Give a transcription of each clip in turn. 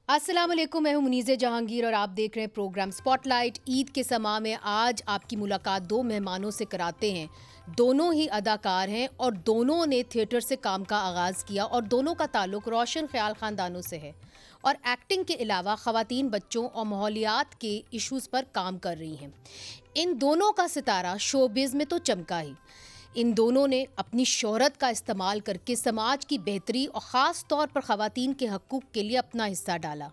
अस्सलाम वालेकुम, मैं हूं मुनीज़े जहांगीर और आप देख रहे हैं प्रोग्राम स्पॉटलाइट। ईद के समा में आज आपकी मुलाकात दो मेहमानों से कराते हैं। दोनों ही अदाकार हैं और दोनों ने थिएटर से काम का आगाज़ किया और दोनों का ताल्लुक रोशन ख्याल ख़ानदानों से है और एक्टिंग के अलावा ख़वातीन, बच्चों और माहौलियात के इश्यूज़ पर काम कर रही हैं। इन दोनों का सितारा शोबिज़ में तो चमका ही, इन दोनों ने अपनी शोहरत का इस्तेमाल करके समाज की बेहतरी और ख़ास तौर पर ख़वातीन के हकूक़ के लिए अपना हिस्सा डाला।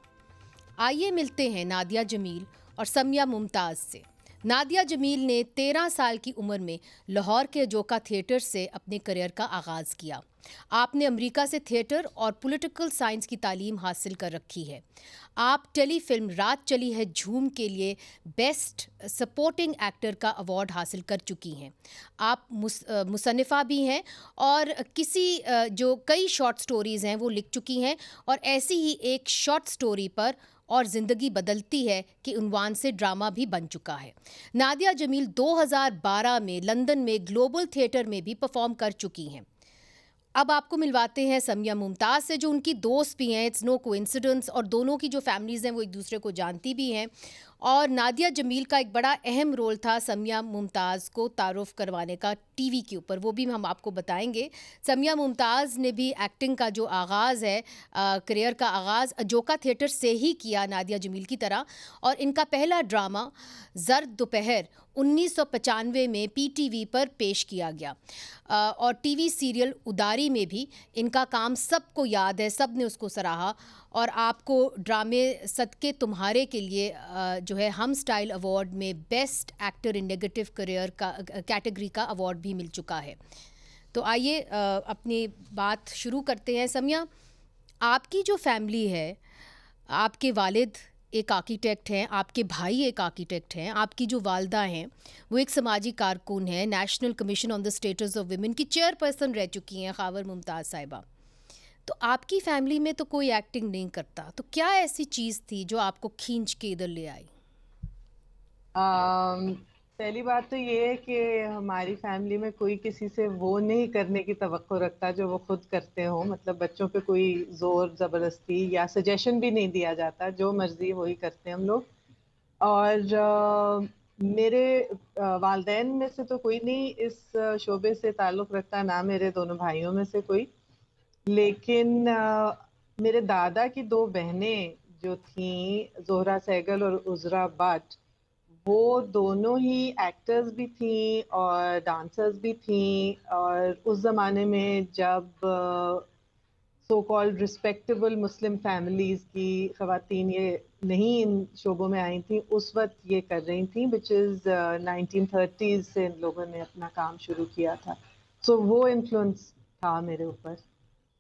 आइए मिलते हैं नादिया जमील और समिया मुमताज़ से। नादिया जमील ने 13 साल की उम्र में लाहौर के जोका थिएटर से अपने करियर का आगाज़ किया। आपने अमेरिका से थिएटर और पॉलिटिकल साइंस की तालीम हासिल कर रखी है। आप टेलीफिल्म रात चली है झूम के लिए बेस्ट सपोर्टिंग एक्टर का अवार्ड हासिल कर चुकी हैं। आप मुसन्निफ़ा भी हैं और जो कई शॉर्ट स्टोरीज़ हैं वो लिख चुकी हैं और ऐसी ही एक शॉर्ट स्टोरी पर और ज़िंदगी बदलती है कि उन्वान से ड्रामा भी बन चुका है। नादिया जमील 2012 में लंदन में ग्लोबल थिएटर में भी परफॉर्म कर चुकी हैं। अब आपको मिलवाते हैं समिया मुमताज़ से, जो उनकी दोस्त भी हैं। इट्स नो कोइंसिडेंस, और दोनों की जो फैमिलीज़ हैं वो एक दूसरे को जानती भी हैं। और नादिया जमील का एक बड़ा अहम रोल था समिया मुमताज़ को तारुफ़ करवाने का टीवी के ऊपर, वो भी हम आपको बताएंगे। समिया मुमताज़ ने भी एक्टिंग का जो आगाज़ है, करियर का आगाज़ जोका थिएटर से ही किया, नादिया जमील की तरह। और इनका पहला ड्रामा ज़र्द दोपहर 1995 में पीटीवी पर पेश किया गया। और टीवी सीरियल उदारी में भी इनका काम सबको याद है, सब ने उसको सराहा। और आपको ड्रामे सदके तुम्हारे के लिए जो है हम स्टाइल अवार्ड में best actor in negative career का कैटेगरी का अवार्ड भी मिल चुका है। तो आइए अपनी बात शुरू करते हैं। समिया, आपकी जो फैमिली है, आपके वालिद एक आर्किटेक्ट हैं, आपके भाई एक आर्किटेक्ट हैं, आपकी जो वालदा हैं वो एक समाजी कारकुन हैं, national commission on the status of women की चेयरपर्सन रह चुकी हैं ख़ावर मुमताज़ साहिबा। तो आपकी फैमिली में तो कोई एक्टिंग नहीं करता, तो क्या ऐसी चीज़ थी जो आपको खींच के इधर ले आई? पहली बात तो ये है कि हमारी फैमिली में कोई किसी से वो नहीं करने की तवक्को रखता जो वो खुद करते हो। मतलब बच्चों पे कोई जोर जबरदस्ती या सजेशन भी नहीं दिया जाता, जो मर्जी वही करते हैं हम लोग। और मेरे वालदैन में से तो कोई नहीं इस शोबे से ताल्लुक़ रखता, ना मेरे दोनों भाइयों में से कोई। लेकिन मेरे दादा की दो बहनें जो थीं, ज़ोहरा सहगल और उज़रा बट, वो दोनों ही एक्टर्स भी थीं और डांसर्स भी थीं। और उस ज़माने में जब सो कॉल्ड रिस्पेक्टेबल मुस्लिम फैमिलीज़ की ख़वातीन ये नहीं इन शोबों में आई थीं, उस वक़्त ये कर रही थीं, व्हिच इज़ 1930s से इन लोगों ने अपना काम शुरू किया था। सो वो इन्फ्लुएंस था मेरे ऊपर।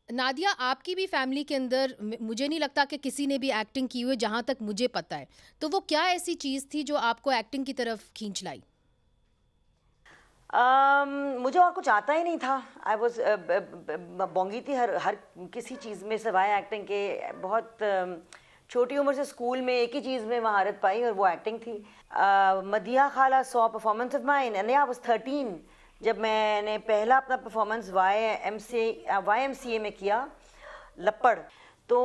नादिया, आपकी भी फैमिली के अंदर मुझे नहीं लगता कि किसी ने भी एक्टिंग की हुई, जहाँ तक मुझे पता है। तो वो क्या ऐसी चीज़ थी जो आपको एक्टिंग की तरफ खींच लाई? मुझे और कुछ आता ही नहीं था। आई वॉज बोंगी थी हर हर किसी चीज़ में सिवाय एक्टिंग के। बहुत छोटी उम्र से स्कूल में एक ही चीज़ में महारत पाई और वो एक्टिंग थी। मदिया खाला saw performance of mine and I was 13 जब मैंने पहला अपना परफॉर्मेंस YMCA में किया, लपड़। तो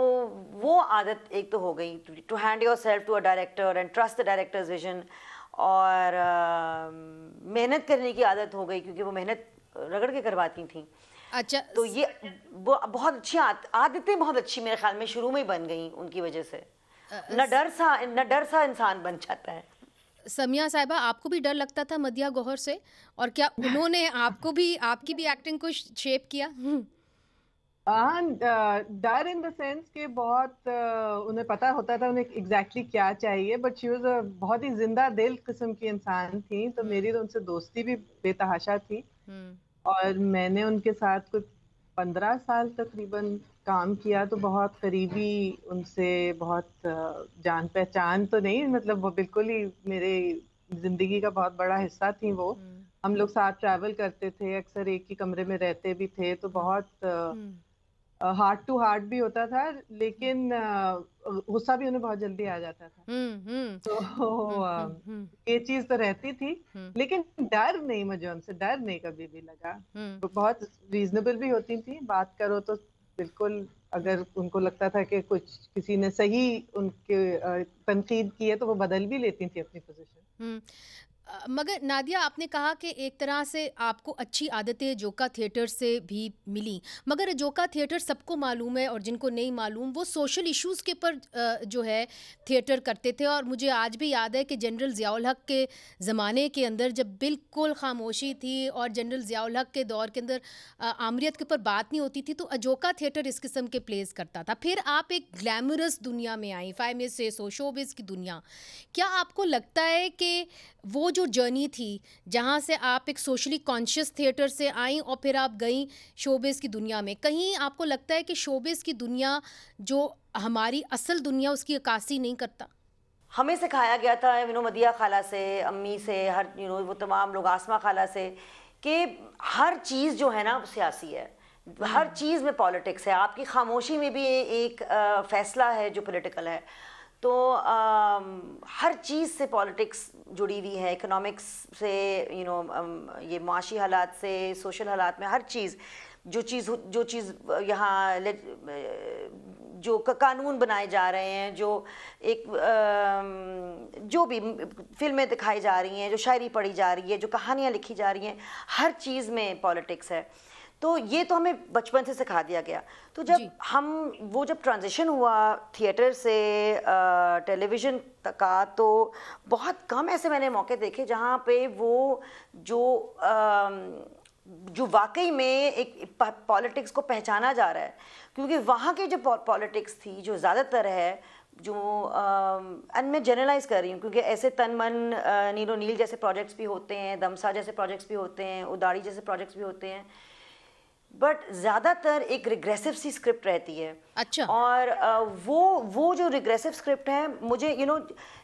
वो आदत एक तो हो गई, to hand yourself to a director and trust the director's vision. और मेहनत करने की आदत हो गई क्योंकि वो मेहनत रगड़ के करवाती थी। अच्छा। तो ये वो बहुत अच्छी आदतें बहुत अच्छी मेरे ख्याल में शुरू में ही बन गई उनकी वजह से। न डर सा इंसान बन जाता है। समिया साहिबा, आपको भी डर लगता था मदिया गौहर से, और क्या उन्होंने आपको भी आपकी भी एक्टिंग को शेप किया? हाँ, डर इन द सेंस कि बहुत उन्हें पता होता था उन्हें एग्जैक्टली क्या चाहिए, बट शी वाज अ बहुत ही जिंदा दिल किस्म की इंसान थी। तो मेरी तो उनसे दोस्ती भी बेतहाशा थी। और मैंने उनके साथ कुछ 15 साल तकरीबन काम किया, तो बहुत करीबी उनसे, बहुत जान पहचान तो नहीं, मतलब वो बिल्कुल ही मेरे जिंदगी का बहुत बड़ा हिस्सा थी वो। हम लोग साथ ट्रैवल करते थे, अक्सर एक ही कमरे में रहते भी थे, तो बहुत हार्ट टू हार्ट भी होता था। लेकिन गुस्सा भी उन्हें बहुत जल्दी आ जाता था। तो ये चीज तो रहती थी। लेकिन डर नहीं, मुझे उनसे डर नहीं कभी भी लगा। वो बहुत रीजनेबल भी होती थी, बात करो तो बिल्कुल अगर उनको लगता था कि कुछ किसी ने सही उनके तनकीद की है तो वो बदल भी लेती थी अपनी पोजीशन। हम्म। मगर नादिया, आपने कहा कि एक तरह से आपको अच्छी आदतें जोका थिएटर से भी मिली, मगर जोका थिएटर सबको मालूम है और जिनको नहीं मालूम वो सोशल इश्यूज़ के ऊपर जो है थिएटर करते थे। और मुझे आज भी याद है कि जनरल ज़ियाउल हक के ज़माने के अंदर जब बिल्कुल खामोशी थी और जनरल ज़ियाउल हक के दौर के अंदर आमरीत के ऊपर बात नहीं होती थी, तो अजोका थिएटर इस किस्म के प्लेस करता था। फिर आप एक ग्लैमरस दुनिया में आई, 5 में से शोबिज़ की दुनिया। क्या आपको लगता है कि वो जो जर्नी थी जहाँ से आप एक सोशली कॉन्शियस थिएटर से आई और फिर आप गई शोबिज़ की दुनिया में, कहीं आपको लगता है कि शोबिज़ की दुनिया जो हमारी असल दुनिया उसकी अक्कासी नहीं करता? हमें सिखाया गया था मदिया खाला से, अम्मी से, हर वो तमाम लोग, आसमा खाला से, कि हर चीज़ जो है ना वो सियासी है, हर चीज़ में पॉलिटिक्स है, आपकी खामोशी में भी एक फैसला है जो पॉलिटिकल है। तो हर चीज़ से पॉलिटिक्स जुड़ी हुई है, इकोनॉमिक्स से, ये माशी हालात से, सोशल हालात में, हर चीज़ जो चीज़ यहाँ जो कानून बनाए जा रहे हैं, जो एक जो भी फिल्में दिखाई जा रही हैं, जो शायरी पढ़ी जा रही है, जो कहानियाँ लिखी जा रही हैं, हर चीज़ में पॉलिटिक्स है। तो ये तो हमें बचपन से सिखा दिया गया। तो जब जब ट्रांजिशन हुआ थिएटर से टेलीविज़न तक का, तो बहुत कम ऐसे मैंने मौके देखे जहाँ पे वो जो वाकई में एक पॉलिटिक्स को पहचाना जा रहा है। क्योंकि वहाँ की जो पॉलिटिक्स थी, जो ज़्यादातर है, जो मैं जनरलाइज कर रही हूँ, क्योंकि ऐसे तन मन नीलो नील जैसे प्रोजेक्ट्स भी होते हैं, दमसा जैसे प्रोजेक्ट्स भी होते हैं, उदाड़ी जैसे प्रोजेक्ट्स भी होते हैं, बट ज़्यादातर एक रिग्रेसिव सी स्क्रिप्ट रहती है। अच्छा। और वो जो रिग्रेसिव स्क्रिप्ट है, मुझे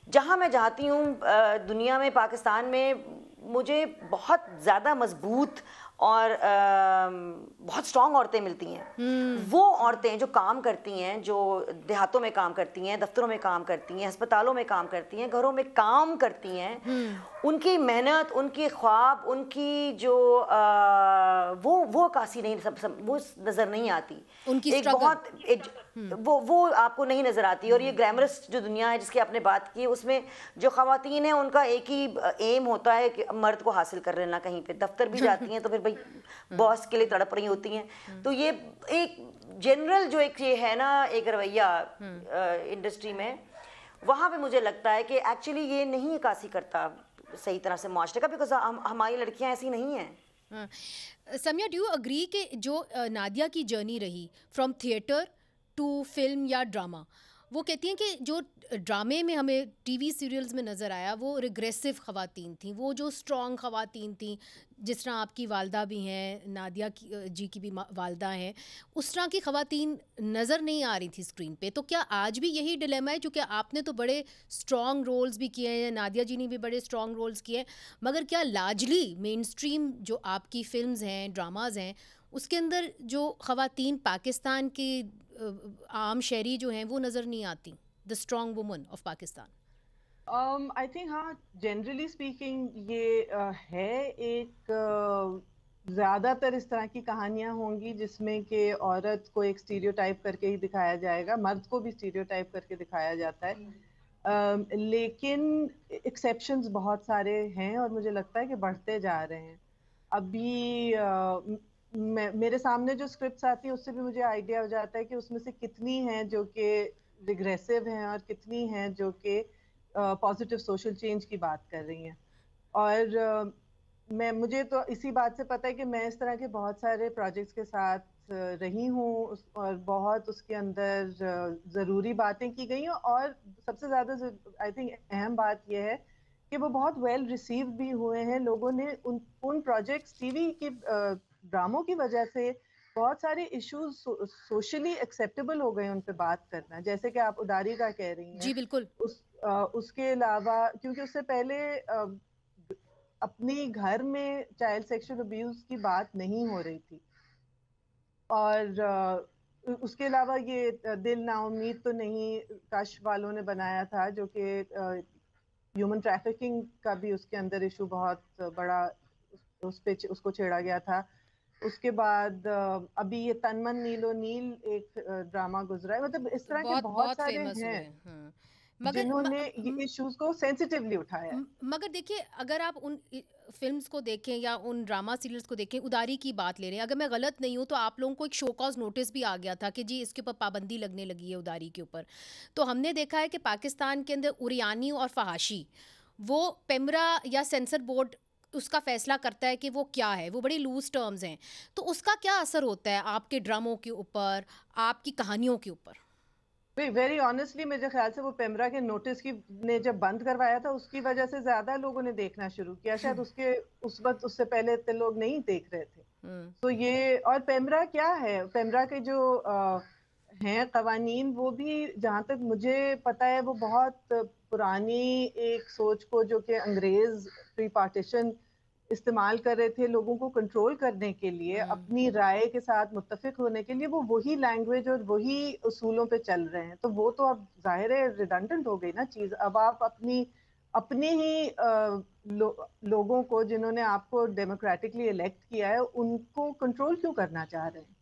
जहाँ मैं जाती हूँ दुनिया में, पाकिस्तान में, मुझे बहुत ज़्यादा मजबूत और बहुत स्ट्रॉन्ग औरतें मिलती हैं। वो औरतें जो काम करती हैं, जो देहातों में काम करती हैं, दफ्तरों में काम करती हैं, अस्पतालों में काम करती हैं, घरों में काम करती हैं, उनकी मेहनत, उनके ख्वाब, उनकी जो वो कासी नहीं, वो नज़र नहीं आती। उनकी एक बहुत वो आपको नहीं नज़र आती। और ये ग्लैमरस जो दुनिया है जिसकी आपने बात की, उसमें जो ख़वातीन हैं उनका एक ही एम होता है कि मर्द को हासिल कर लेना। कहीं पे दफ्तर भी जाती हैं तो फिर भाई बॉस के लिए तड़प रही होती हैं। तो ये एक जनरल जो एक ये है ना, एक रवैया इंडस्ट्री में, वहाँ पे मुझे लगता है कि एक्चुअली ये नहीं अक्कासी करता सही तरह से माशरे का, बिकॉज हमारी लड़कियाँ ऐसी नहीं हैं। समिया, डू यू अग्री कि जो नादिया की जर्नी रही फ्रॉम थिएटर टू फिल्म या ड्रामा, वो कहती हैं कि जो ड्रामे में हमें टीवी सीरियल्स में नज़र आया वो रिग्रेसिव ख़वातीन थी, वो जो स्ट्रॉन्ग ख़वातीन थी, जिस तरह आपकी वालदा भी हैं, नादिया जी की भी वालदा हैं, उस तरह की ख़वातीन नज़र नहीं आ रही थी स्क्रीन पे। तो क्या आज भी यही डिलेमा है? क्योंकि आपने तो बड़े स्ट्रॉन्ग रोल्स भी किए हैं, नादिया जी ने भी बड़े स्ट्रॉन्ग रोल्स किए हैं, मगर क्या लार्जली मेन स्ट्रीम जो आपकी फिल्म्स हैं, ड्रामाज हैं, उसके अंदर जो ख़वातीन पाकिस्तान की आम शहरी जो हैं वो नज़र नहीं आती, the strong woman of Pakistan? I think हाँ, जनरली स्पीकिंग ये है एक ज़्यादातर इस तरह की कहानियां होंगी जिसमें कि औरत को एक स्टीरियोटाइप करके ही दिखाया जाएगा, मर्द को भी स्टीरियोटाइप करके दिखाया जाता है। लेकिन एक्सेप्शंस बहुत सारे हैं और मुझे लगता है कि बढ़ते जा रहे हैं। अभी मेरे सामने जो स्क्रिप्ट्स आती है उससे भी मुझे आइडिया हो जाता है कि उसमें से कितनी हैं जो कि रिग्रेसिव हैं और कितनी हैं जो कि पॉजिटिव सोशल चेंज की बात कर रही हैं। और मुझे तो इसी बात से पता है कि मैं इस तरह के बहुत सारे प्रोजेक्ट्स के साथ रही हूँ और बहुत उसके अंदर ज़रूरी बातें की गई हैं। और सबसे ज़्यादा आई थिंक अहम बात यह है कि वो बहुत वेल रिसीव भी हुए हैं। लोगों ने उन प्रोजेक्ट्स, टीवी की ड्रामों की वजह से बहुत सारे इश्यूज सोशली एक्सेप्टेबल हो गए उन पे बात करना, जैसे कि आप उदारी का कह रही हैं। जी बिल्कुल। उसके अलावा क्योंकि उससे पहले अपनी घर में चाइल्ड सेक्सुअल अब्यूज की बात नहीं हो रही थी। और उसके अलावा ये दिल ना उम्मीद तो नहीं कश वालों ने बनाया था, जो कि ह्यूमन ट्रैफिकिंग का भी उसके अंदर इशू बहुत बड़ा उसको छेड़ा गया था। उसके बाद अभी ये तन मन नीलो नील एक ड्रामा गुजरा है, मतलब इस तरह के बहुत बहुत बहुत सारे फेमस हैं हुए। हाँ, मगर जिन्होंने ये इश्यूज को सेंसिटिवली उठाया है। मगर देखिए, अगर आप उन फिल्म्स को देखें या उन ड्रामा सीरियल्स को देखें, उदारी की बात ले रहे हैं, अगर मैं गलत नहीं हूँ तो आप लोगों को एक शो कॉज नोटिस भी आ गया था कि जी इसके ऊपर पाबंदी लगने लगी है उदारी के ऊपर। तो हमने देखा है कि पाकिस्तान के अंदर उरियानी और फहाशी, वो पेमरा या सेंसर बोर्ड उसका फैसला करता है कि वो क्या है, वो बड़ी लूज टर्म्स हैं। तो उसका क्या असर होता है आपके ड्रामों के ऊपर, आपकी कहानियों के ऊपर? वेरी ऑनेस्टली मेरे ख्याल से वो पेमरा के नोटिस की ने जब बंद करवाया था उसकी वजह से ज्यादा लोगों ने देखना शुरू किया, शायद उसके उस वक्त उससे पहले इतने लोग नहीं देख रहे थे। तो ये, और पेमरा क्या है, पेमरा के जो हैं कवानीन, वो भी जहाँ तक मुझे पता है वो बहुत पुरानी एक सोच को, जो कि अंग्रेज प्री पार्टीशन इस्तेमाल कर रहे थे लोगों को कंट्रोल करने के लिए, अपनी राय के साथ मुत्तफिक होने के लिए, वो वही लैंग्वेज और वही उसूलों पे चल रहे हैं। तो वो तो अब जाहिर है रिडंडेंट हो गई ना चीज। अब आप अपने ही लोगों को, जिन्होंने आपको डेमोक्रेटिकली इलेक्ट किया है, उनको कंट्रोल क्यों करना चाह रहे हैं?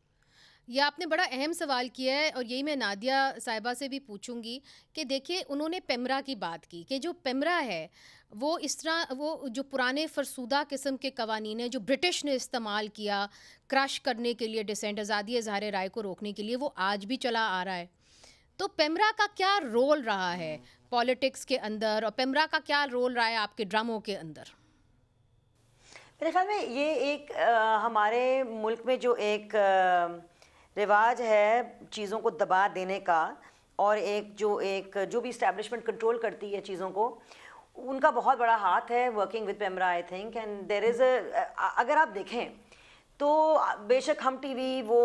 ये आपने बड़ा अहम सवाल किया है और यही मैं नादिया साहिबा से भी पूछूंगी कि देखिए, उन्होंने पेमरा की बात की कि जो पेमरा है वो इस तरह, वो जो पुराने फरसूदा किस्म के कवानीन हैं जो ब्रिटिश ने इस्तेमाल किया क्रश करने के लिए, डिसेंट, आज़ादी इज़हार राय को रोकने के लिए, वो आज भी चला आ रहा है। तो पेमरा का क्या रोल रहा है पॉलिटिक्स के अंदर, और पेमरा का क्या रोल रहा है आपके ड्रामों के अंदर? मेरे ख्याल में ये एक हमारे मुल्क में जो एक रिवाज है चीज़ों को दबा देने का, और जो भी इस्टेब्लिशमेंट कंट्रोल करती है चीज़ों को, उनका बहुत बड़ा हाथ है working with PEMRA, I think. And there is अगर आप देखें तो बेशक हम टीवी वो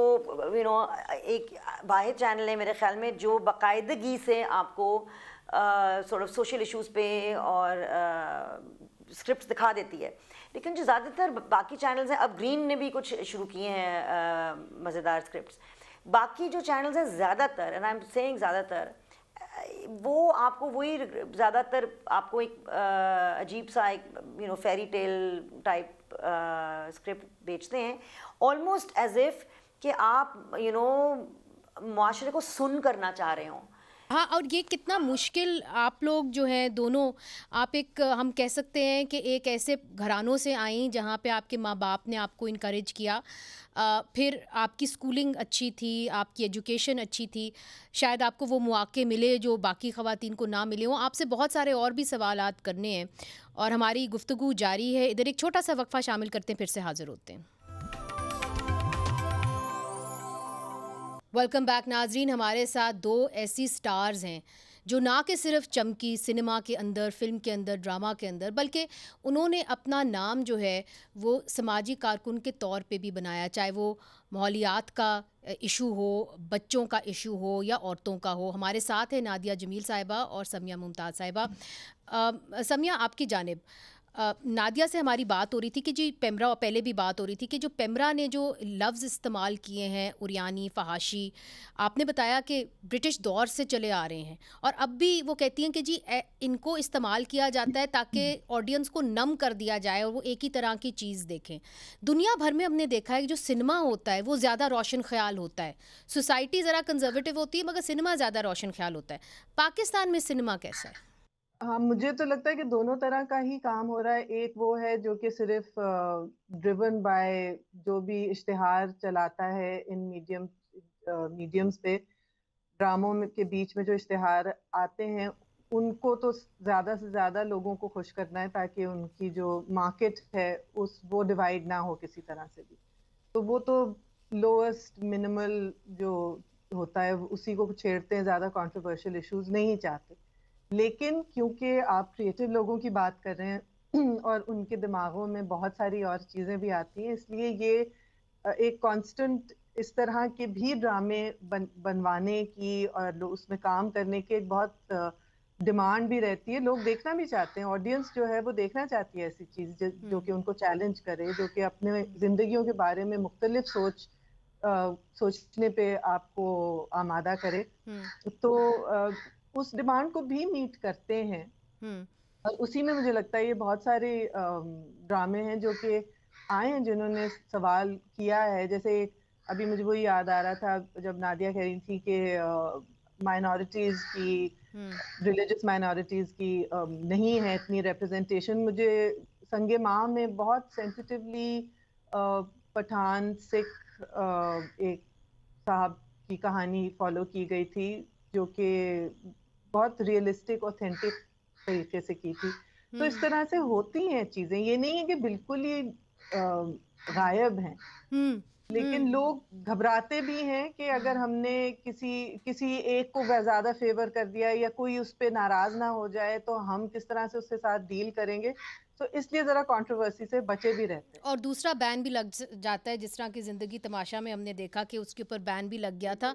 एक वाहिद चैनल है मेरे ख्याल में जो बाकायदगी से आपको सॉर्ट ऑफ सोशल इश्यूज पे और स्क्रिप्ट्स दिखा देती है। लेकिन जो ज़्यादातर बाकी चैनल्स हैं, अब ग्रीन ने भी कुछ शुरू किए हैं मज़ेदार स्क्रिप्ट्स, बाकी जो चैनल्स हैं ज़्यादातर, एंड आई एम सेइंग ज़्यादातर, वो आपको वही ज़्यादातर आपको एक अजीब सा एक फेरी टेल टाइप स्क्रिप्ट बेचते हैं, ऑलमोस्ट एज इफ कि आप मुआशरे को सुन करना चाह रहे हों। हाँ, और ये कितना मुश्किल, आप लोग जो हैं दोनों, आप एक, हम कह सकते हैं कि एक ऐसे घरानों से आई जहाँ पे आपके माँ बाप ने आपको इनकरेज किया, फिर आपकी स्कूलिंग अच्छी थी, आपकी एजुकेशन अच्छी थी, शायद आपको वो मौके मिले जो बाकी ख़वातीन को ना मिले हों। आपसे बहुत सारे और भी सवालात करने हैं और हमारी गुफ्तगू जारी है। इधर एक छोटा सा वक्फा शामिल करते हैं, फिर से हाज़िर होते हैं। वेलकम बैक नाजरीन। हमारे साथ दो ऐसी स्टार्स हैं जो ना कि सिर्फ चमकी सिनेमा के अंदर, फिल्म के अंदर, ड्रामा के अंदर, बल्कि उन्होंने अपना नाम जो है वो समाजी कारकुन के तौर पे भी बनाया, चाहे वो माहौलियात का इशू हो, बच्चों का इशू हो या औरतों का हो। हमारे साथ है नादिया जमील साहिबा और समिया मुमताज़ साहिबा। समिया, आपकी जानिब, नादिया से हमारी बात हो रही थी कि जी पेमरा, और पहले भी बात हो रही थी कि जो पेमरा ने जो लफ्ज़ इस्तेमाल किए हैं, उरियानी, फहाशी, आपने बताया कि ब्रिटिश दौर से चले आ रहे हैं और अब भी वो कहती हैं कि जी इनको इस्तेमाल किया जाता है ताकि ऑडियंस को नम कर दिया जाए और वो एक ही तरह की चीज़ देखें। दुनिया भर में हमने देखा है कि जो सिनेमा होता है वो ज़्यादा रोशन ख्याल होता है, सोसाइटी ज़रा कंजर्वेटिव होती है मगर सिनेमा ज़्यादा रोशन ख्याल होता है। पाकिस्तान में सिनेमा कैसा है? हाँ, मुझे तो लगता है कि दोनों तरह का ही काम हो रहा है। एक वो है जो कि सिर्फ ड्रिवन बाय जो भी इश्तिहार चलाता है इन मीडियम्स पे, ड्रामों में के बीच में जो इश्तिहार आते हैं, उनको तो ज्यादा से ज्यादा लोगों को खुश करना है ताकि उनकी जो मार्केट है वो डिवाइड ना हो किसी तरह से भी। तो वो तो लोएस्ट मिनिमल जो होता है उसी को छेड़ते हैं, ज्यादा कंट्रोवर्शियल इश्यूज नहीं चाहते। लेकिन क्योंकि आप क्रिएटिव लोगों की बात कर रहे हैं और उनके दिमागों में बहुत सारी और चीजें भी आती हैं, इसलिए ये एक कांस्टेंट इस तरह के भी ड्रामे बनवाने की और उसमें काम करने की एक बहुत डिमांड भी रहती है। लोग देखना भी चाहते हैं, ऑडियंस जो है वो देखना चाहती है ऐसी चीज जो कि उनको चैलेंज करे, जो कि अपने जिंदगियों के बारे में मुख्तलिफ सोचने पे आपको आमादा करे। तो उस डिमांड को भी मीट करते हैं। और उसी में मुझे लगता है ये बहुत सारे ड्रामे हैं जो कि आए हैं जिन्होंने सवाल किया है। जैसे अभी मुझे वो याद आ रहा था जब नादिया कह रही थी कि माइनॉरिटीज की, रिलीजियस माइनॉरिटीज की नहीं है इतनी रिप्रेजेंटेशन। मुझे संगे माँ में बहुत सेंसिटिवली पठान सिख एक साहब की कहानी फॉलो की गई थी, जो कि बहुत रियलिस्टिक ऑथेंटिक तरीके से की थी। तो इस तरह से होती हैं चीजें, ये नहीं है कि बिल्कुल ही गायब हैं। लेकिन लोग घबराते भी हैं कि अगर हमने किसी एक को ज्यादा फेवर कर दिया या कोई उस पर नाराज ना हो जाए तो हम किस तरह से उसके साथ डील करेंगे। तो इसलिए जरा कंट्रोवर्सी से बचे भी रहते हैं। और दूसरा बैन भी लग जाता है, जिस तरह की जिंदगी तमाशा में हमने देखा कि उसके ऊपर बैन भी लग गया था।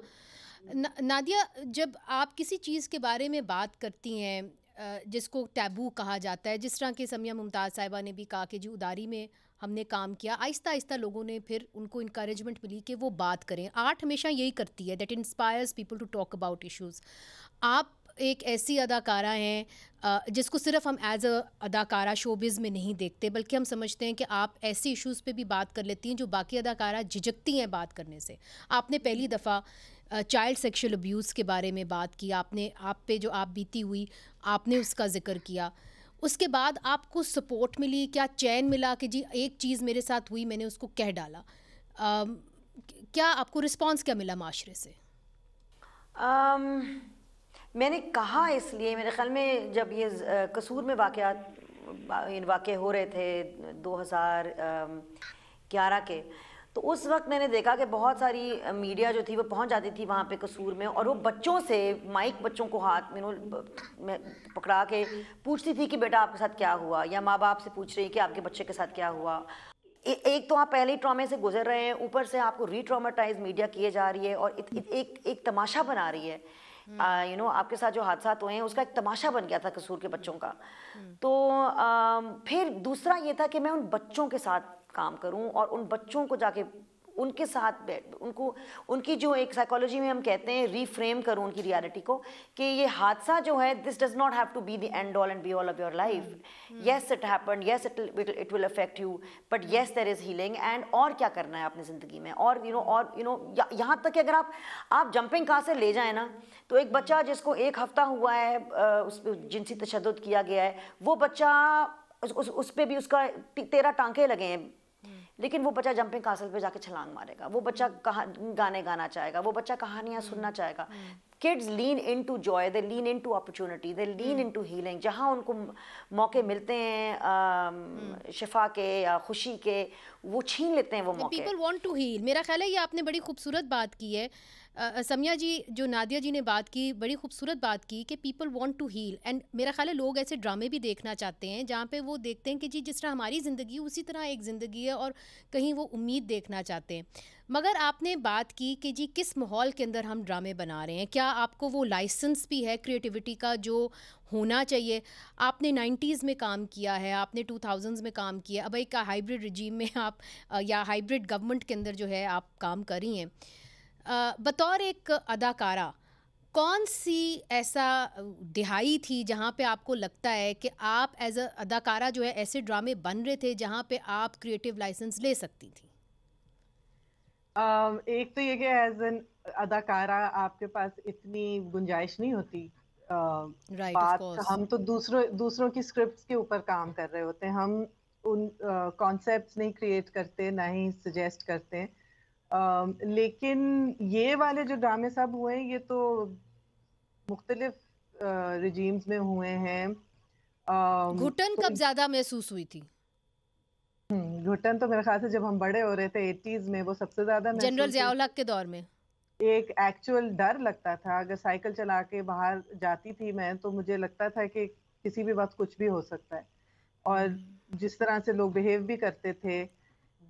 नादिया, जब आप किसी चीज़ के बारे में बात करती हैं जिसको टैबू कहा जाता है, जिस तरह की समिया मुमताज़ साहिबा ने भी कहा कि जी उदारी में हमने काम किया, आहिस्ता आहिस्ता लोगों ने फिर उनको इनकरेजमेंट मिली कि वो बात करें। आर्ट हमेशा यही करती है, that inspires people to talk about issues. आप एक ऐसी अदाकारा हैं जिसको सिर्फ हम एज अ अदाकारा शोबिज़ में नहीं देखते, बल्कि हम समझते हैं कि आप ऐसे इश्यूज़ पे भी बात कर लेती हैं जो बाकी अदाकारा झिझकती हैं बात करने से। आपने पहली दफ़ा चाइल्ड सेक्सुअल अब्यूज़ के बारे में बात की, आपने आप पे जो आप बीती हुई आपने उसका जिक्र किया। उसके बाद आपको सपोर्ट मिली, क्या चैन मिला कि जी एक चीज़ मेरे साथ हुई, मैंने उसको कह डाला? क्या आपको रिस्पॉन्स क्या मिला माशरे से? मैंने कहा इसलिए, मेरे ख्याल में जब ये कसूर में वाक़े हो रहे थे 2011 के, तो उस वक्त मैंने देखा कि बहुत सारी मीडिया जो थी वो पहुंच जाती थी वहाँ पे कसूर में, और वो बच्चों से माइक बच्चों को हाथ में पकड़ा के पूछती थी कि बेटा आपके साथ क्या हुआ, या माँ बाप से पूछ रही कि आपके बच्चे के साथ क्या हुआ। एक तो आप पहले ही ट्रॉमे से गुजर रहे हैं, ऊपर से आपको रीट्रॉमेटाइज मीडिया किए जा रही है और एक तमाशा बना रही है। आपके साथ जो हादसा हुए हैं उसका एक तमाशा बन गया था कसूर के बच्चों का। तो फिर दूसरा ये था कि मैं उन बच्चों के साथ काम करूं और उन बच्चों को जाके उनके साथ उनकी जो एक साइकोलॉजी में हम कहते हैं रीफ्रेम करूं उनकी रियलिटी को, कि ये हादसा जो है, this does not have to be the end all and be all of your life. Yes it happened, yes it will affect you, but yes there is healing. And और क्या करना है अपनी जिंदगी में, और यहाँ तक कि अगर आप जंपिंग कहाँ से ले जाए ना, तो एक बच्चा जिसको 1 हफ्ता हुआ है उस पर जिनसी तशद्दुद किया गया है, वो बच्चा उस पे भी उसका 13 टांके लगे हैं, लेकिन वो बच्चा जंपिंग कासल पे जाके छलांग मारेगा, वो बच्चा गाने गाना चाहेगा, वो बच्चा कहानियां सुनना चाहेगा। किड्स लीन इनटू जॉय, दे लीन इनटू अपॉर्चुनिटी, दे लीन इनटू हीलिंग। जहां उनको मौके मिलते हैं शिफा के या खुशी के, वो छीन लेते हैं वो मौके। People want to heal. मेरा ख्याल है ये आपने बड़ी खूबसूरत बात की है समिया जी, जो नादिया जी ने बात की, बड़ी खूबसूरत बात की कि people want to heal. And मेरा ख्याल है लोग ऐसे ड्रामे भी देखना चाहते हैं जहाँ पे वो देखते हैं कि जी जिस तरह हमारी ज़िंदगी उसी तरह एक ज़िंदगी है, और कहीं वो उम्मीद देखना चाहते हैं। मगर आपने बात की कि जी किस माहौल के अंदर हम ड्रामे बना रहे हैं, क्या आपको वो लाइसेंस भी है क्रिएटिविटी का जो होना चाहिए? आपने 90s में काम किया है, आपने 2000s में काम किया, अब एक हाइब्रिड रिजीम में आप या हाइब्रिड गवर्नमेंट के अंदर जो है आप काम कर रही हैं। बतौर एक अदाकारा, कौन सी ऐसा दिहाई थी जहाँ पे आपको लगता है कि आप एज अ अदाकारा जो है ऐसे ड्रामे बन रहे थे जहाँ पे आप क्रिएटिव लाइसेंस ले सकती थी? एक तो ये कि एज एन अदाकारा आपके पास इतनी गुंजाइश नहीं होती। राइट, ऑफ बात कोर्स। हम तो दूसरों की स्क्रिप्ट्स के ऊपर काम कर रहे होते हैं, हम उन कॉन्सेप्ट्स नहीं क्रिएट करते, ना ही सजेस्ट करते हैं। लेकिन ये वाले जो ड्रामे सब हुए हैं, ये तो मुख्तलिफ रिजीम्स में हुए हैं। घुटन तो कब ज्यादा महसूस हुई थी? घुटन तो मेरे ख्याल से जब हम बड़े हो रहे थे 80s में, वो सबसे ज्यादा जनरल महसूस हुई। ज़ियाउल हक के दौर में? एक एक्चुअल डर लगता था, अगर साइकिल चला के बाहर जाती थी मैं, तो मुझे लगता था कि किसी भी वक्त कुछ भी हो सकता है। और जिस तरह से लोग बिहेव भी करते थे,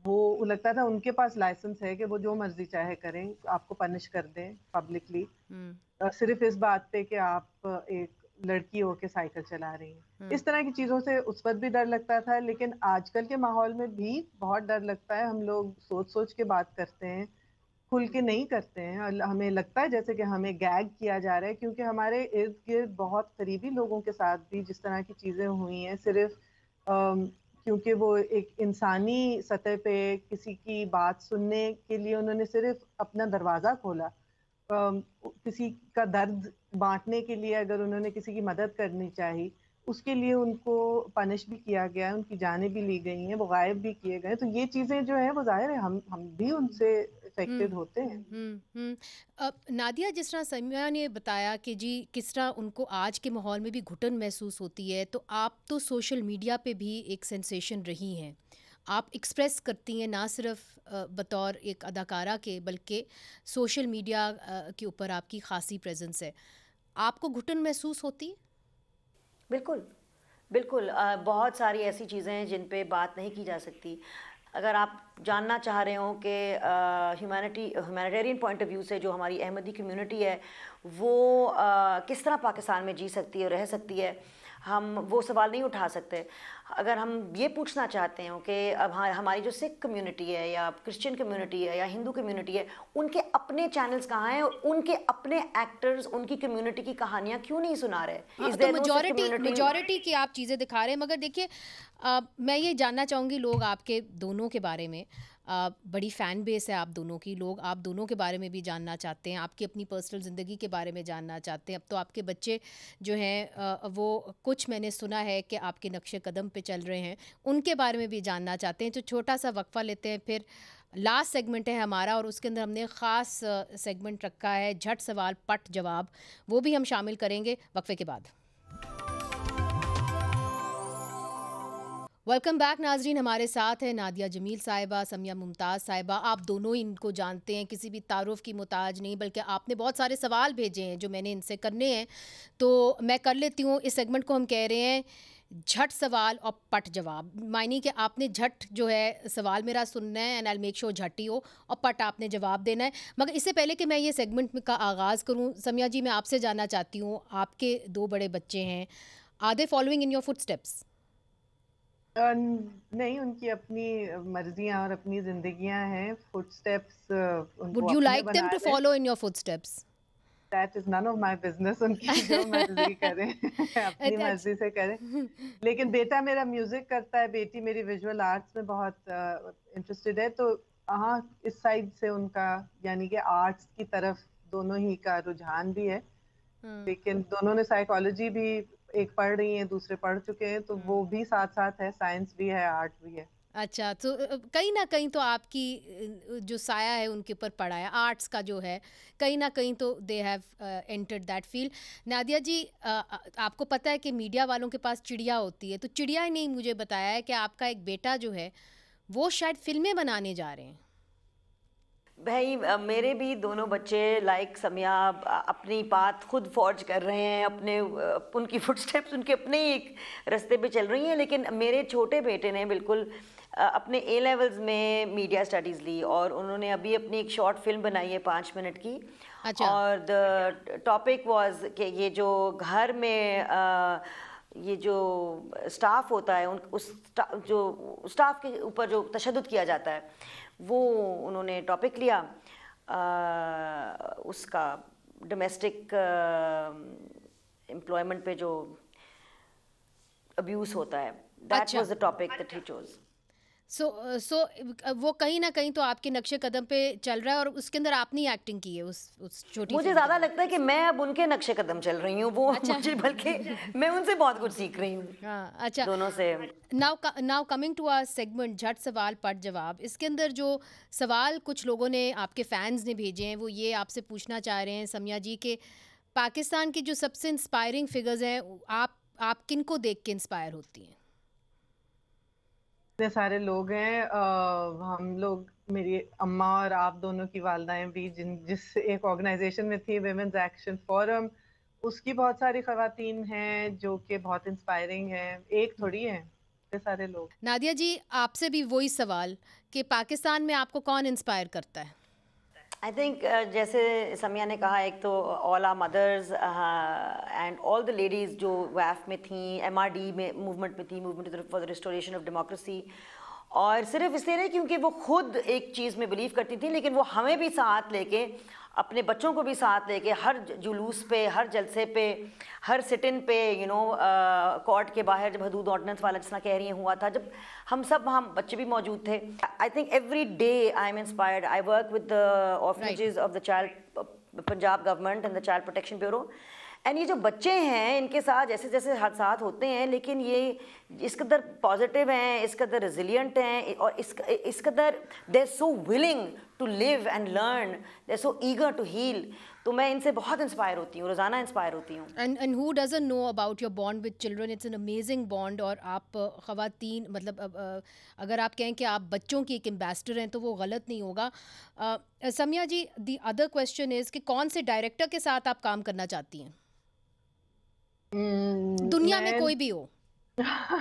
वो लगता था उनके पास लाइसेंस है कि वो जो मर्जी चाहे करें, आपको पनिश कर दें पब्लिकली, सिर्फ इस बात पे कि आप एक लड़की हो के साइकिल चला रही हैं। इस तरह की चीजों से उस वक्त भी डर लगता था, लेकिन आजकल के माहौल में भी बहुत डर लगता है। हम लोग सोच सोच के बात करते हैं, खुल के नहीं करते हैं, और हमें लगता है जैसे कि हमें गैग किया जा रहा है, क्योंकि हमारे इर्द गिर्द बहुत करीबी लोगों के साथ भी जिस तरह की चीजें हुई हैं, सिर्फ क्योंकि वो एक इंसानी सतह पे किसी की बात सुनने के लिए उन्होंने सिर्फ अपना दरवाज़ा खोला। किसी का दर्द बांटने के लिए अगर उन्होंने किसी की मदद करनी चाहिए, उसके लिए उनको पनिश भी किया गया है, उनकी जानें भी ली गई हैं, वो गायब भी किए गए। तो ये चीज़ें जो हैं वो ज़ाहिर है हम भी उनसे हम्म अफेक्टेड होते हैं। हम्म। अब नादिया, जिस तरह समिया ने बताया कि जी किस तरह उनको आज के माहौल में भी घुटन महसूस होती है, तो आप तो सोशल मीडिया पे भी एक सेंसेशन रही हैं। आप एक्सप्रेस करती हैं ना सिर्फ बतौर एक अदाकारा के, बल्कि सोशल मीडिया के ऊपर आपकी खासी प्रेजेंस है। आपको घुटन महसूस होती है? बिल्कुल, बिल्कुल। बहुत सारी ऐसी चीज़ें हैं जिन पे बात नहीं की जा सकती। अगर आप जानना चाह रहे हो कि ह्यूमैनिटेरियन पॉइंट ऑफ व्यू से जो हमारी अहमदी कम्युनिटी है वो किस तरह पाकिस्तान में जी सकती है, रह सकती है, हम वो सवाल नहीं उठा सकते। अगर हम ये पूछना चाहते हैं कि अब हमारी जो सिख कम्युनिटी है या क्रिश्चियन कम्युनिटी है या हिंदू कम्युनिटी है, उनके अपने चैनल्स कहाँ हैं और उनके अपने एक्टर्स उनकी कम्युनिटी की कहानियाँ क्यों नहीं सुना रहे? तो मेजॉरिटी की आप चीज़ें दिखा रहे हैं, मगर देखिए मैं ये जानना चाहूँगी, लोग आपके दोनों के बारे में, बड़ी फ़ैन बेस है आप दोनों की, लोग आप दोनों के बारे में भी जानना चाहते हैं, आपकी अपनी पर्सनल ज़िंदगी के बारे में जानना चाहते हैं। अब तो आपके बच्चे जो हैं वो कुछ मैंने सुना है कि आपके नक्शे कदम पे चल रहे हैं, उनके बारे में भी जानना चाहते हैं। तो छोटा सा वक्फा लेते हैं, फिर लास्ट सेगमेंट है हमारा और उसके अंदर हमने ख़ास सेगमेंट रखा है झट सवाल पट जवाब, वो भी हम शामिल करेंगे वक्फे के बाद। वेलकम बैक नाजरीन, हमारे साथ है नादिया जमील साहिबा, समिया मुमताज़ साहिबा। आप दोनों ही इनको जानते हैं, किसी भी तारुफ की मुताज नहीं, बल्कि आपने बहुत सारे सवाल भेजे हैं जो मैंने इनसे करने हैं, तो मैं कर लेती हूँ। इस सेगमेंट को हम कह रहे हैं झट सवाल और पट जवाब, मानी कि आपने झट जो है सवाल मेरा सुनना है एंड आई मेक श्योर झट ही हो, और पट आपने जवाब देना है। मगर इससे पहले कि मैं ये सेगमेंट का आगाज़ करूँ, समिया जी मैं आपसे जानना चाहती हूँ, आपके 2 बड़े बच्चे हैं, are they following in your footsteps? नहीं, उनकी अपनी मर्जियां और अपनी जिंदगियां हैं। फुटस्टेप्स उनको वुड यू अपने लाइक देम बना टू लें। Follow in your footsteps? That is none of my business. उनकी जो मर्जी करें अपनी That's- मर्जी से करें। लेकिन बेटा मेरा म्यूजिक करता है, बेटी मेरी विजुअल आर्ट्स में बहुत इंटरेस्टेड है। तो हाँ, इस साइड से उनका यानी कि आर्ट्स की तरफ दोनों ही का रुझान भी है। लेकिन दोनों ने साइकोलॉजी भी, एक पढ़ रही हैं, दूसरे पढ़ चुके हैं, तो वो भी साथ साथ है, साइंस भी है, आर्ट भी है। अच्छा, तो कहीं ना कहीं तो आपकी जो साया है उनके ऊपर पड़ा है, आर्ट्स का जो है, कहीं ना कहीं तो they have entered that field. Nadia ji, आपको पता है कि मीडिया वालों के पास चिड़िया होती है, तो चिड़िया ने मुझे बताया है कि आपका एक बेटा जो है वो शायद फिल्में बनाने जा रहे हैं। भाई मेरे भी दोनों बच्चे लाइक समिया अपनी बात खुद फॉर्ज कर रहे हैं, अपने उनकी फुटस्टेप्स उनके अपने ही एक रास्ते पे चल रही हैं। लेकिन मेरे छोटे बेटे ने बिल्कुल अपने ए लेवल्स में मीडिया स्टडीज़ ली और उन्होंने अभी अपनी एक शॉर्ट फिल्म बनाई है 5 मिनट की। अच्छा। और द टॉपिक वाज कि ये जो घर में ये जो स्टाफ होता है उस जो स्टाफ के ऊपर जो तशद्दुद किया जाता है, वो उन्होंने टॉपिक लिया उसका डोमेस्टिक एम्प्लॉयमेंट पे जो अब्यूज़ होता है। That was the topic that he chose. So वो कहीं ना कहीं तो आपके नक्शे कदम पे चल रहा है, और उसके अंदर आपने एक्टिंग की है उस छोटी। मुझे ज़्यादा लगता है कि मैं अब उनके नक्शे कदम चल रही हूँ, वो अच्छा। मुझे, बल्कि मैं उनसे बहुत कुछ सीख रही हूँ। हाँ, अच्छा। दोनों से। Now coming to our segment झट सवाल पट जवाब, इसके अंदर जो सवाल कुछ लोगों ने, आपके फैंस ने भेजे हैं, वो ये आपसे पूछना चाह रहे हैं समिया जी के पाकिस्तान की जो सबसे इंस्पायरिंग फिगर्स हैं, आप किन को देख के इंस्पायर होती हैं? इतने सारे लोग हैं। हम लोग, मेरी अम्मा और आप दोनों की वालदाएं भी, जिस एक ऑर्गेनाइजेशन में थी, विमेंस एक्शन फोरम, उसकी बहुत सारी खवातीन हैं जो कि बहुत इंस्पायरिंग हैं। एक थोड़ी है, इतने सारे लोग। नादिया जी, आपसे भी वही सवाल कि पाकिस्तान में आपको कौन इंस्पायर करता है? आई थिंक जैसे समिया ने कहा, एक तो all are mothers and all the ladies जो वैफ में थी, MRD में मूवमेंट में थी, movement for the restoration of democracy. और सिर्फ इसलिए नहीं क्योंकि वो खुद एक चीज़ में बिलीव करती थी, लेकिन वो हमें भी साथ लेके अपने बच्चों को भी साथ लेके हर जुलूस पे, हर जलसे पे, हर सिट इन पे, कोर्ट के बाहर जब हदूद ऑर्डिनेंस वाला जिस तरह कह रही हैं हुआ था, जब हम बच्चे भी मौजूद थे. I think every day I am inspired. I work with the orphanages of the child Punjab government and the child protection bureau. And ये जो बच्चे हैं इनके साथ जैसे जैसे हादसात होते हैं, लेकिन ये इस कदर पॉजिटिव हैं, इस कदर रेजिलियंट हैं, और इस कदर they are so willing to live and learn, they are so eager to heal. तो मैं इनसे बहुत इंस्पायर होती हूँ, रोज़ाना इंस्पायर होती हूँ. And who doesn't know about your bond with children. It's an amazing bond. और आप ख़वातीन, मतलब अगर आप कहें कि आप बच्चों की एक एम्बेसडर हैं तो वो गलत नहीं होगा. समिया जी, द अदर क्वेश्चन इज़ कि कौन से डायरेक्टर के साथ आप काम करना चाहती हैं दुनिया में, कोई भी हो?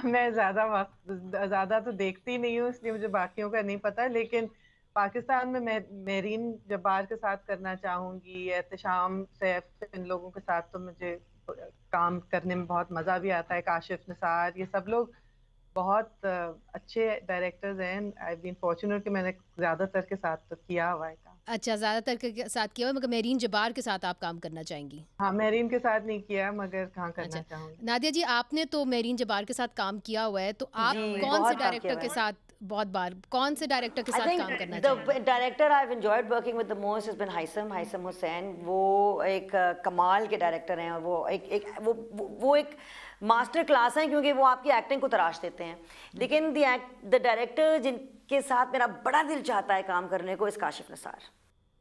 मैं ज्यादा तो देखती नहीं हूँ, इसलिए मुझे बाकियों का नहीं पता, लेकिन पाकिस्तान में मैं मेरीन जब्बार के साथ करना चाहूंगी, एहतशाम सैफ, इन लोगों के साथ तो मुझे काम करने में बहुत मजा भी आता है. काशिफ निसार, ये सब लोग बहुत अच्छे डायरेक्टर्स हैं. आई बीन फॉर्चुनेट कि मैंने ज्यादातर के साथ तो किया हुआ है काम. अच्छा, ज़्यादातर के साथ किया हुआ, मगर मेरीन जब्बार के साथ आप काम करना चाहेंगी? हाँ, मेरीन के साथ नहीं किया, मगर हाँ करना अच्छा चाहूंगी. नादिया जी, आपने तो मेरीन जब्बार के साथ काम किया हुआ है, तो आप कौन से डायरेक्टर के साथ, बहुत बार कौन से डायरेक्टर के साथ काम करना चाहेंगे? The director I've enjoyed working with the most has been Haitham Hussain. वो एक कमाल के डायरेक्टर हैं, और वो एक मास्टर क्लास हैं, क्योंकि वो आपकी एक्टिंग को तराश देते हैं. लेकिन द डायरेक्टर जिनके साथ मेरा बड़ा दिल चाहता है काम करने को, इस काशिफ निसार.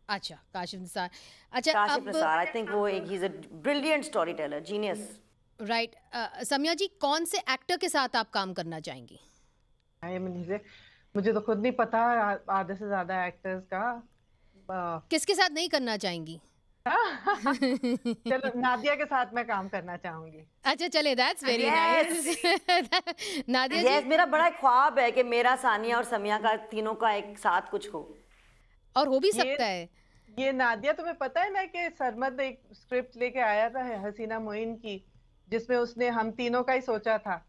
अच्छा, काशिफ निसार. अच्छा, काशिफ निसार, आई थिंक वो एक, he is a brilliant story teller, genius. Right. Samiya ji, कौन से एक्टर के साथ आप काम करना चाहेंगी? मुझे तो खुद नहीं पता आधे से ज्यादा एक्टर्स का. किसके साथ नहीं करना चाहेंगी? चलो, नादिया के साथ मैं काम करना चाहूंगी. अच्छा, चले, दैट्स वेरी नाइस. नादिया जी, मेरा बड़ा ख्वाब है कि मेरा, सानिया और समिया का, तीनों का एक साथ कुछ हो, और हो भी सकता है. ये नादिया, तुम्हें पता है ना कि सरमद एक स्क्रिप्ट लेके आया था हसीना मोइन की, जिसमें उसने हम तीनों का ही सोचा था.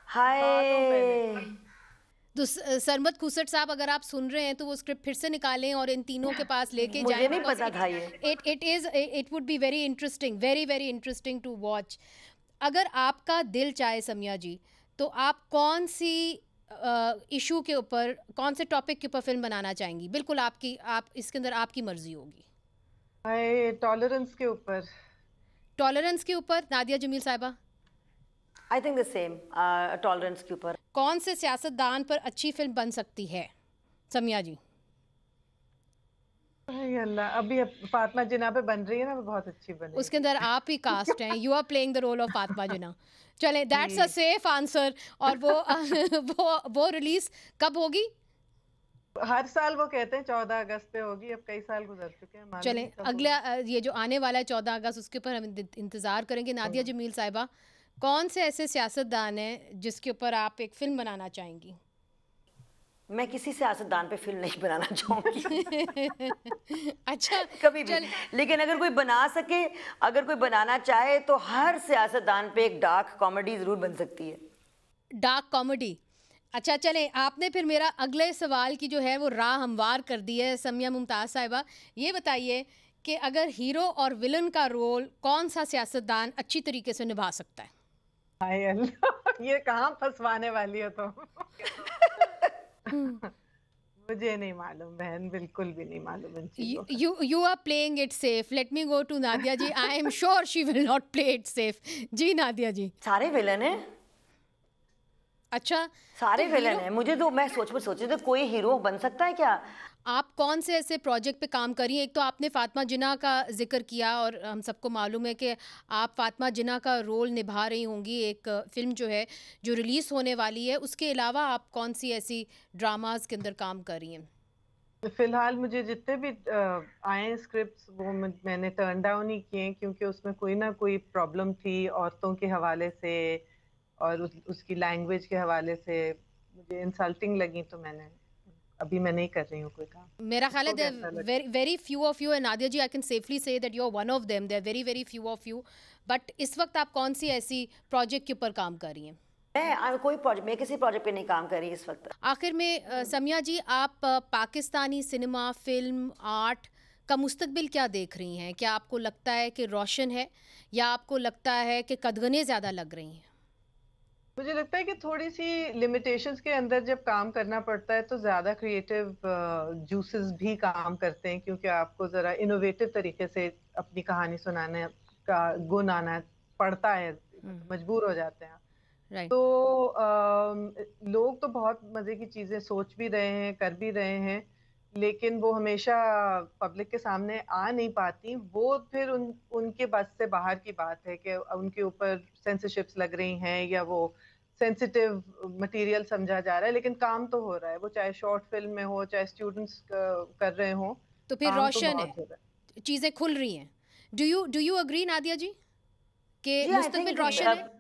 हाय. तो सरमद खुसट साहब, अगर आप सुन रहे हैं तो वो स्क्रिप्ट फिर से निकालें और इन तीनों के पास लेके जाएं. मुझे नहीं पता था ये. It would be very interesting, very very interesting to watch. अगर आपका दिल चाहे समिया जी, तो आप कौन सी इशू के ऊपर, कौन से टॉपिक के ऊपर फिल्म बनाना चाहेंगी? बिल्कुल आप इसके अंदर आपकी मर्जी होगी. टॉलरेंस के ऊपर. टॉलरेंस के ऊपर, नादिया जमील साहिबा? I think the same, tolerance के ऊपर. कौन से सियासतदान पर अच्छी फिल्म बन सकती है समिया जी? अल्लाह, अभी फातिमा जिन्ना पे बन रही है ना, वो बहुत अच्छी बनी. उसके अंदर आप ही कास्ट हैं, you are playing the role of Fatima Jinnah. चले, दैट्स अ सेफ आंसर. और वो रिलीज कब होगी? हर साल वो कहते हैं 14 अगस्त पे होगी, अब कई साल गुजर चुके हैं. चले, अगला ये जो आने वाला है 14 अगस्त, उसके ऊपर हम इंतजार करेंगे. नादिया जमील साहिबा, कौन से ऐसे सियासतदान हैं जिसके ऊपर आप एक फिल्म बनाना चाहेंगी? मैं किसी सियासतदान पे फिल्म नहीं बनाना चाहूंगी. अच्छा, कभी भी. लेकिन अगर कोई बना सके, अगर कोई बनाना चाहे, तो हर सियासतदान पे एक डार्क कॉमेडी जरूर बन सकती है. Dark comedy. अच्छा, चलें, आपने फिर मेरा अगले सवाल की जो है वो राह हमवार कर दी है. समिया मुमताज़ साहिबा, ये बताइए कि अगर हीरो और विलन का रोल कौन सा सियासतदान अच्छी तरीके से निभा सकता है? हाय अल्लाह, ये कहाँ फंसवाने वाली हो तुम. मुझे नहीं मालूम बहन, बिल्कुल भी नहीं मालूम. You are playing it safe. Let me go to Nadia ji. I am sure she will not play it safe. जी नादिया जी. सारे विलन हैं. अच्छा, सारे विलन हैं. मुझे तो, मैं सोची तो कोई हीरो बन सकता है क्या? आप कौन से ऐसे प्रोजेक्ट पे काम करी हैं? एक तो आपने फातिमा जिन्ना का जिक्र किया, और हम सबको मालूम है कि आप फातिमा जिन्ना का रोल निभा रही होंगी एक फ़िल्म जो है जो रिलीज़ होने वाली है. उसके अलावा आप कौन सी ऐसी ड्रामाज के अंदर काम कर रही हैं? फिलहाल मुझे जितने भी आए स्क्रिप्ट्स, वो मैंने टर्न डाउन ही किए, क्योंकि उसमें कोई ना कोई प्रॉब्लम थी औरतों के हवाले से, और उसकी लैंग्वेज के हवाले से मुझे इंसल्टिंग लगी, तो अभी मैं नहीं कर रही हूँ कोई काम. मेरा ख्याल है very few of you, and Nadia ji, I can safely say that you are one of them. There are very very few of you. But इस वक्त आप कौन सी ऐसी प्रोजेक्ट के ऊपर काम कर रही हैं? मैं किसी प्रोजेक्ट पे नहीं काम कर रही इस वक्त. आखिर में समिया जी, आप पाकिस्तानी सिनेमा, फिल्म, आर्ट का मुस्तकबिल क्या देख रही हैं? क्या आपको लगता है कि रोशन है या आपको लगता है कि कदगनें ज़्यादा लग रही हैं? मुझे लगता है कि थोड़ी सी लिमिटेशंस के अंदर जब काम करना पड़ता है तो ज़्यादा क्रिएटिव जूसेस भी काम करते हैं, क्योंकि आपको ज़रा इनोवेटिव तरीके से अपनी कहानी सुनाने का गुण आना पड़ता है, मजबूर हो जाते हैं। राइट। तो लोग तो बहुत मज़े की चीज़ें सोच भी रहे हैं, कर भी रहे हैं, लेकिन वो हमेशा पब्लिक के सामने आ नहीं पाती। वो फिर उनके बस से बाहर की बात है कि उनके ऊपर सेंसरशिप्स लग रही हैं या वो सेंसिटिव मटेरियल समझा जा रहा है, लेकिन काम तो हो रहा है। वो चाहे शॉर्ट फिल्म में हो, चाहे स्टूडेंट्स कर रहे हों, तो फिर काम तो रोशन है, बहुत हो रहा है। चीज़ें खुल रही हैं। डू यू एग्री नादिया जी कि जी, आई मुस्तकबिल थिंक रोशन है?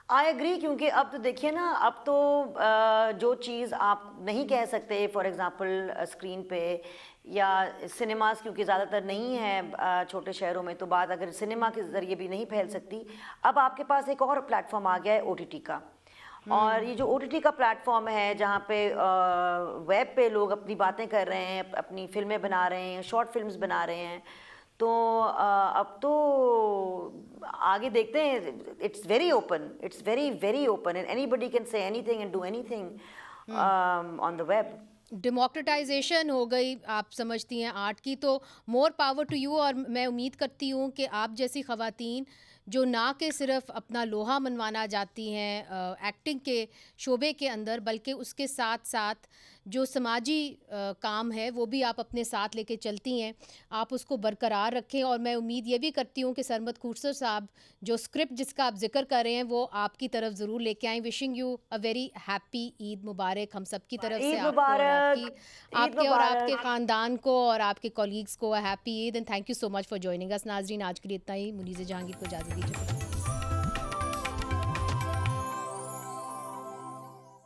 आई एग्री, क्योंकि अब तो देखिए ना, अब तो जो चीज़ आप नहीं कह सकते फॉर एग्जांपल स्क्रीन पे या सिनेमास, क्योंकि ज़्यादातर नहीं है छोटे शहरों में, तो बात अगर सिनेमा के ज़रिए भी नहीं फैल सकती, अब आपके पास एक और प्लेटफॉर्म आ गया है ओटीटी का। और ये जो ओटीटी का प्लेटफॉर्म है, जहाँ पे वेब पे लोग अपनी बातें कर रहे हैं, अपनी फिल्में बना रहे हैं, शॉर्ट फिल्म्स बना रहे हैं, तो अब तो आगे देखते हैं। It's very open, it's very very open, and anybody can say anything and do anything on the web. Democratisation हो गई, आप समझती हैं आर्ट की, तो मोर पावर टू यू। और मैं उम्मीद करती हूँ कि आप जैसी ख़वातीन जो ना कि सिर्फ अपना लोहा मनवाना जाती हैं एक्टिंग के शोबे के अंदर, बल्कि उसके साथ साथ जो समाजी काम है वो भी आप अपने साथ लेके चलती हैं, आप उसको बरकरार रखें। और मैं उम्मीद ये भी करती हूँ कि सरमद खूरसर साहब जो स्क्रिप्ट जिसका आप जिक्र कर रहे हैं वो आपकी तरफ ज़रूर लेके आएँ। Wishing you a very happy Eid मुबारक हम सब की तरफ से, ईद आपको और मुबारक, ईद आपके और आपके मुबारक। ख़ानदान को और आपके कॉलीग्स को happy Eid, and thank you so much for joining us. नाजरीन, आज के लिए इतना ही। मुनीज़ जहांगीर को इजाज़त दीजिए।